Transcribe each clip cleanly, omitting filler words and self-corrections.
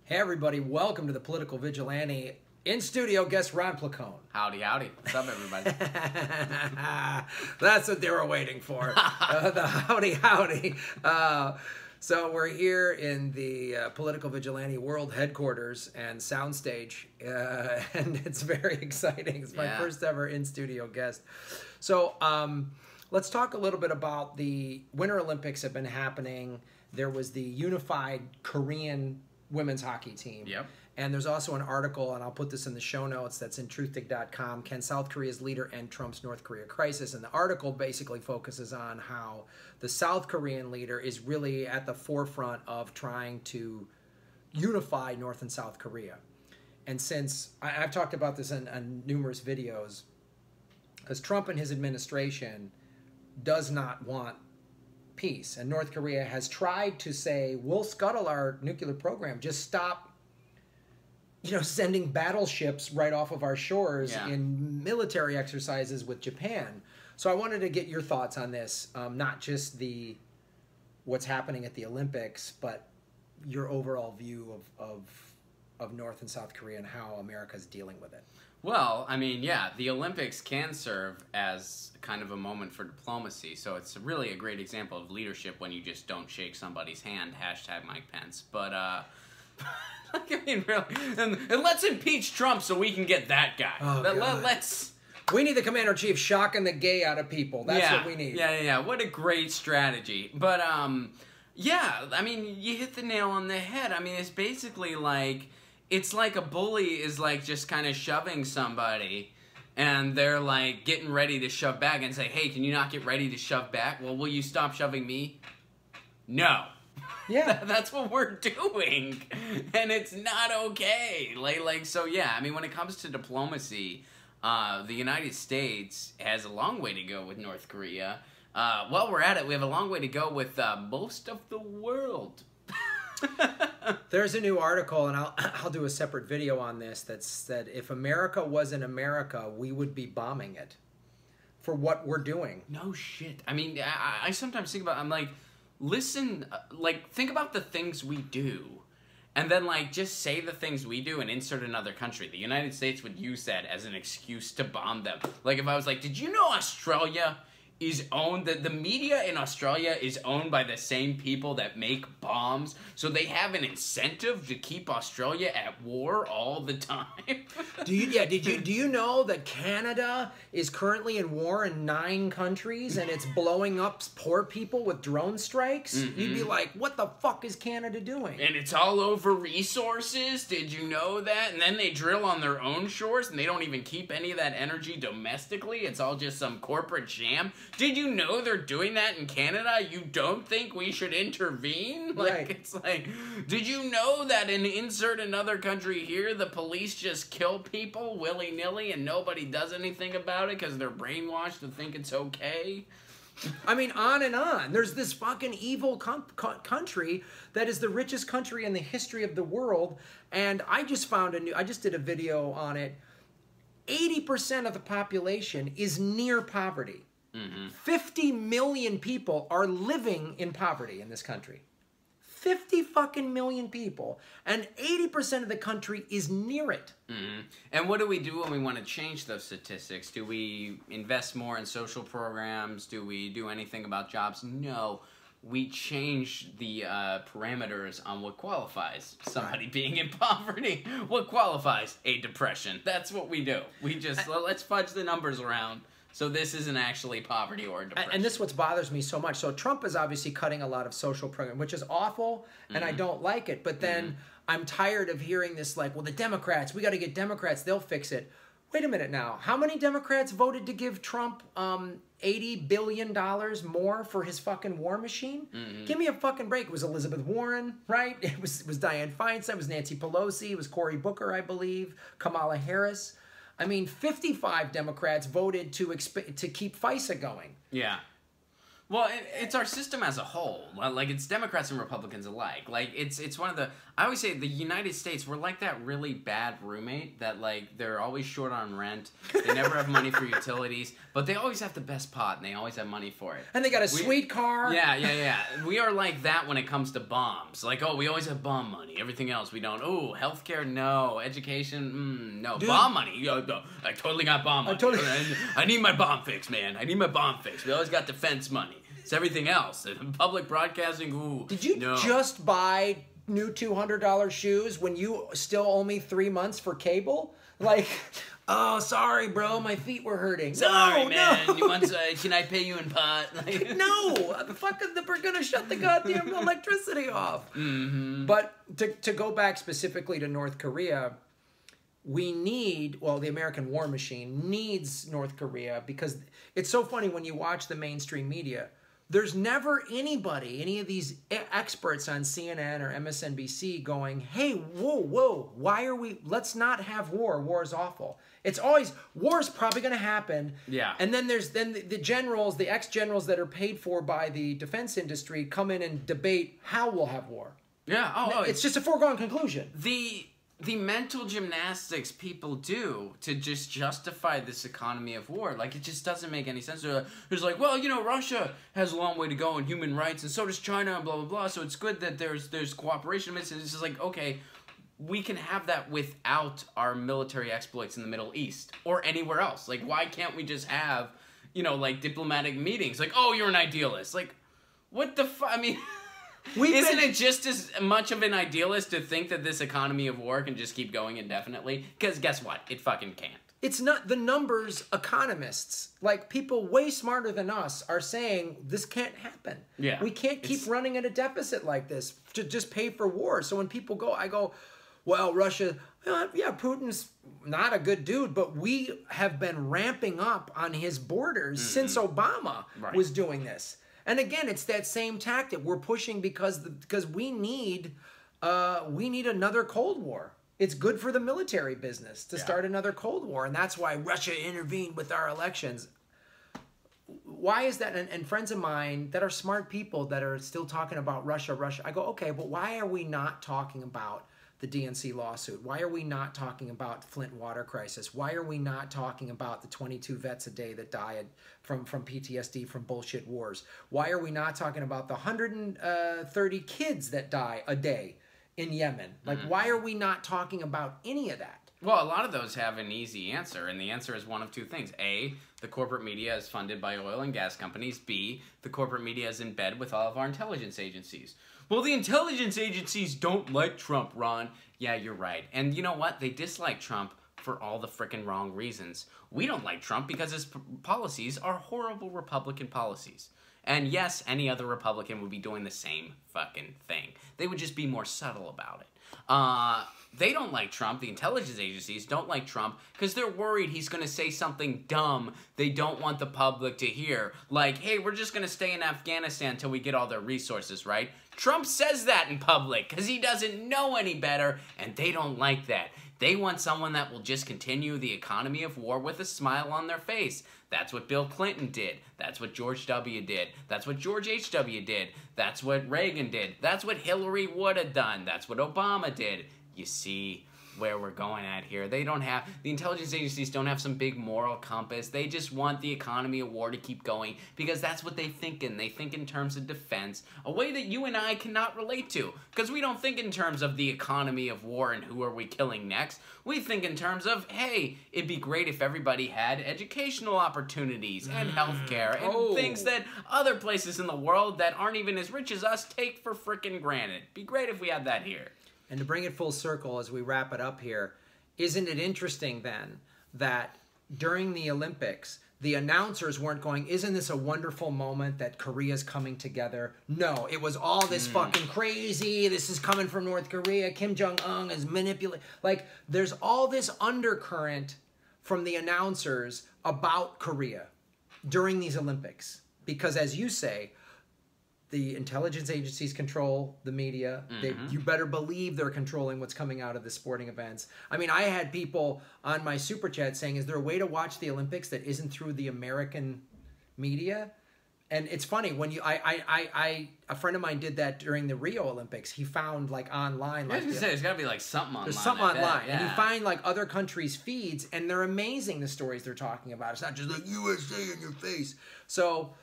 Hey everybody, welcome to the Political Vigilante. In studio, guest Ron Placone. Howdy, howdy. What's up, everybody? That's what they were waiting for. The howdy, howdy. So we're here in the Political Vigilante World Headquarters and Soundstage, and it's very exciting. It's my first ever in-studio guest. So let's talk a little bit about the Winter Olympics have been happening. There was the unified Korean women's hockey team. Yep. And there's also an article, and I'll put this in the show notes, that's in truthdig.com, Can South Korea's Leader End Trump's North Korea Crisis? And the article basically focuses on how the South Korean leader is really at the forefront of trying to unify North and South Korea. And since, I've talked about this in numerous videos, because Trump and his administration does not want peace. And North Korea has tried to say, we'll scuttle our nuclear program, just stop sending battleships right off of our shores in military exercises with Japan. So I wanted to get your thoughts on this, not just what's happening at the Olympics, but your overall view of North and South Korea and how America's dealing with it. Well, I mean, yeah, the Olympics can serve as kind of a moment for diplomacy. So it's really a great example of leadership when you just don't shake somebody's hand, hashtag Mike Pence. But, I mean, really, and let's impeach Trump so we can get that guy. Oh, we need the commander-in-chief shocking the gay out of people. That's what we need. Yeah. What a great strategy. But, yeah, I mean, you hit the nail on the head. I mean, it's basically like, it's like a bully is like just kind of shoving somebody and they're like getting ready to shove back and say, hey, can you not get ready to shove back? Well, will you stop shoving me? No. Yeah. That's what we're doing. And it's not okay. So yeah, I mean, when it comes to diplomacy, the United States has a long way to go with North Korea. While we're at it, we have a long way to go with most of the world. There's a new article, and I'll do a separate video on this, that said if America wasn't America, we would be bombing it for what we're doing. No shit. I mean, I sometimes think about, I'm like, listen, think about the things we do, and then, just say the things we do and insert another country. The United States would use that as an excuse to bomb them. Like, if I was like, did you know Australia is owned, the media in Australia is owned by the same people that make bombs, so they have an incentive to keep Australia at war all the time. Do you know that Canada is currently in war in 9 countries and it's blowing up poor people with drone strikes? Mm-hmm. You'd be like, what the fuck is Canada doing? And it's all over resources. Did you know that? And then they drill on their own shores and they don't even keep any of that energy domestically. It's all just some corporate sham. Did you know they're doing that in Canada? You don't think we should intervene? Right. It's like, did you know that in insert another country here, the police just kill people willy-nilly and nobody does anything about it because they're brainwashed to think it's okay? I mean, on and on. There's this fucking evil country that is the richest country in the history of the world, and I just did a video on it. 80% of the population is near poverty. Mm-hmm. 50 million people are living in poverty in this country. 50 fucking million people. And 80% of the country is near it. Mm-hmm. And what do we do when we want to change those statistics? Do we invest more in social programs? Do we do anything about jobs? No. We change the parameters on what qualifies somebody being in poverty. What qualifies a depression? That's what we do. We just, let's fudge the numbers around. So this isn't actually poverty or depression. And this is what bothers me so much. So Trump is obviously cutting a lot of social programs, which is awful, and I don't like it. But then I'm tired of hearing this well, the Democrats, we got to get Democrats, they'll fix it. Wait a minute now. How many Democrats voted to give Trump $80 billion more for his fucking war machine? Mm-hmm. Give me a fucking break. It was Elizabeth Warren, right? It was Dianne Feinstein, it was Nancy Pelosi, it was Cory Booker, I believe, Kamala Harris. I mean, 55 Democrats voted to keep FISA going. Yeah. Well, it's our system as a whole. It's Democrats and Republicans alike. It's one of the... I always say the United States, we're like that really bad roommate that, like, they're always short on rent. They never have money for utilities, but they always have the best pot, and they always have money for it. And they got a sweet car. Yeah. We are like that when it comes to bombs. Like, oh, we always have bomb money. Everything else, we don't. Oh, healthcare, no. Education, no. Dude. Bomb money. No, I totally got bomb money. I need my bomb fix, man. I need my bomb fix. We always got defense money. It's everything else. Public broadcasting, ooh. Did you just buy new $200 shoes when you still owe me 3 months for cable? Like, oh, sorry, bro, my feet were hurting. Sorry, no, man. No. You want, can I pay you in pot? No, we're gonna shut the goddamn electricity off. Mm-hmm. But to go back specifically to North Korea, the American war machine needs North Korea, because it's so funny when you watch the mainstream media. There's never anybody, any of these experts on CNN or MSNBC going, hey, whoa, let's not have war. War is awful. It's always, war's probably going to happen. Yeah. And then there's the generals, the ex-generals that are paid for by the defense industry come in and debate how we'll have war. Yeah, It's just a foregone conclusion. The mental gymnastics people do to just justify this economy of war, like, it just doesn't make any sense. There's like, well, Russia has a long way to go in human rights, and so does China, and blah, blah, blah, so it's good that there's cooperation. It's just like, okay, we can have that without our military exploits in the Middle East or anywhere else. Like, why can't we just have, like, diplomatic meetings? Like, oh, you're an idealist. Like, what the fuck? I mean... Isn't it just as much of an idealist to think that this economy of war can just keep going indefinitely? Because guess what? It fucking can't. It's not the numbers. Economists, like people way smarter than us, are saying this can't happen. Yeah. We can't keep running at a deficit like this to just pay for war. So when people go, I go, well, Russia, yeah, Putin's not a good dude, but we have been ramping up on his borders since Obama was doing this. And again, it's that same tactic. We're pushing because we need another Cold War. It's good for the military business to start another Cold War, and that's why Russia intervened with our elections. Why is that? And friends of mine that are smart people that are still talking about Russia, I go, okay, but why are we not talking about the DNC lawsuit? Why are we not talking about the Flint water crisis? Why are we not talking about the 22 vets a day that died from PTSD from bullshit wars? Why are we not talking about the 130 kids that die a day in Yemen? Like, why are we not talking about any of that? Well, a lot of those have an easy answer, and the answer is one of two things. A, the corporate media is funded by oil and gas companies. B, the corporate media is in bed with all of our intelligence agencies. Well, the intelligence agencies don't like Trump, Ron. Yeah, you're right. And you know what? They dislike Trump for all the frickin' wrong reasons. We don't like Trump because his policies are horrible Republican policies. And yes, any other Republican would be doing the same fucking thing. They would just be more subtle about it. They don't like Trump. The intelligence agencies don't like Trump because they're worried he's going to say something dumb they don't want the public to hear. Like, hey, we're just going to stay in Afghanistan until we get all their resources, right? Trump says that in public because he doesn't know any better, and they don't like that. They want someone that will just continue the economy of war with a smile on their face. That's what Bill Clinton did. That's what George W. did. That's what George H.W. did. That's what Reagan did. That's what Hillary would have done. That's what Obama did. You see where we're going at here. The intelligence agencies don't have some big moral compass. They just want the economy of war to keep going because that's what they think in. They think in terms of defense, a way that you and I cannot relate to because we don't think in terms of the economy of war and who are we killing next. We think in terms of, hey, it'd be great if everybody had educational opportunities and healthcare and things that other places in the world that aren't even as rich as us take for frickin' granted. Be great if we had that here. And to bring it full circle as we wrap it up here, isn't it interesting then that during the Olympics, the announcers weren't going, isn't this a wonderful moment that Korea's coming together? No, it was all this fucking crazy, this is coming from North Korea, Kim Jong-un is manipulating. Like, there's all this undercurrent from the announcers about Korea during these Olympics. Because as you say, the intelligence agencies control the media. You better believe they're controlling what's coming out of the sporting events. I mean, I had people on my super chat saying, is there a way to watch the Olympics that isn't through the American media? And it's funny when you, a friend of mine did that during the Rio Olympics. He found like online, like there's got to be like something online. There's something online, yeah. and you find like other countries' feeds, and they're amazing. The stories they're talking about. It's not just like USA in your face. So,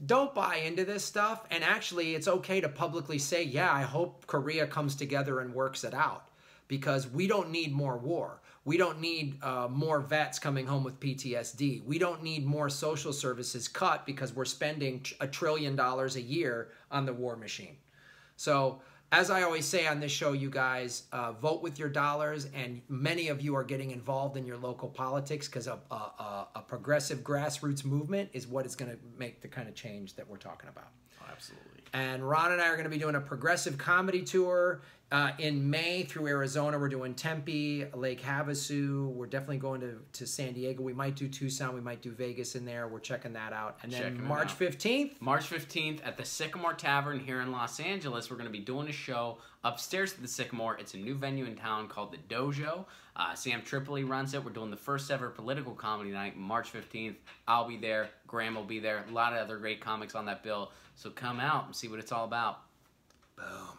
don't buy into this stuff. And actually, it's okay to publicly say, yeah, I hope Korea comes together and works it out, because we don't need more war. We don't need more vets coming home with PTSD. We don't need more social services cut because we're spending $1 trillion a year on the war machine. So, as I always say on this show, you guys, vote with your dollars, and many of you are getting involved in your local politics, because a progressive grassroots movement is what is going to make the kind of change that we're talking about. Oh, absolutely. And Ron and I are going to be doing a progressive comedy tour in May through Arizona. We're doing Tempe, Lake Havasu. We're definitely going to San Diego. We might do Tucson. We might do Vegas in there. We're checking that out. And then March 15th. March 15th at the Sycamore Tavern here in Los Angeles. We're going to be doing a show upstairs at the Sycamore. It's a new venue in town called the Dojo. Sam Tripoli runs it. We're doing the first ever political comedy night, March 15th. I'll be there. Graham will be there. A lot of other great comics on that bill. So come out and see what it's all about. Boom.